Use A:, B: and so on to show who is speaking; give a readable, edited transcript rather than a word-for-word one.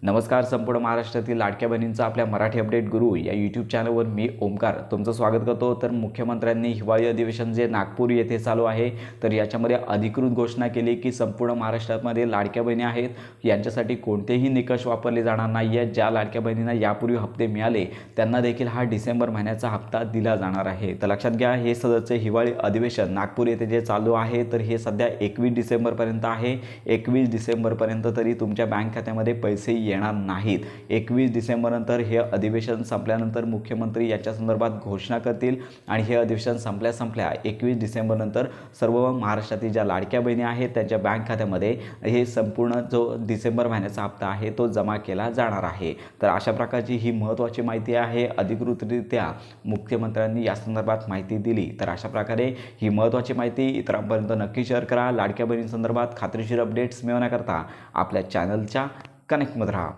A: नमस्कार. संपूर्ण महाराष्ट्रातील लाडक्या बहिणींचा आपल्या मराठी अपडेट गुरु या यूट्यूब चॅनलवर मी ओमकार तुमचं स्वागत करतो. तर मुख्यमंत्र्यांनी हिवाळी अधिवेशन जे नागपूर येथे चालू आहे तर याच्यामध्ये अधिकृत घोषणा केली की संपूर्ण महाराष्ट्रामध्ये लाडक्या बहिणी आहेत यांच्यासाठी कोणतेही निकष वापरले जाणार नाही आहेत. ज्या लाडक्या बहिणींना यापूर्वी हप्ते मिळाले त्यांना देखील हा डिसेंबर महिन्याचा हप्ता दिला जाणार आहे. तर लक्षात घ्या, हे सदरचे हिवाळी अधिवेशन नागपूर येथे जे चालू आहे तर हे सध्या 21 डिसेंबरपर्यंत आहे. 21 डिसेंबरपर्यंत तरी तुमच्या बँक खात्यामध्ये पैसे येणार नाहीत. 21 डिसेंबरनंतर हे अधिवेशन संपल्यानंतर मुख्यमंत्री याच्या संदर्भात घोषणा करतील आणि हे अधिवेशन संपल्या 21 डिसेंबरनंतर सर्व महाराष्ट्रातील ज्या लाडक्या बहिणी आहेत त्यांच्या बँक खात्यामध्ये हे संपूर्ण जो डिसेंबर महिन्याचा हप्ता आहे तो जमा केला जाणार आहे. तर अशा प्रकारची ही महत्त्वाची माहिती आहे. अधिकृतरित्या मुख्यमंत्र्यांनी या संदर्भात माहिती दिली. तर अशा प्रकारे ही महत्त्वाची माहिती इतरांपर्यंत नक्की शेअर करा. लाडक्या बहिणींसंदर्भात खात्रीशीर अपडेट्स मिळवण्याकरता आपल्या चॅनलच्या कनेक्टमध्ये राहा.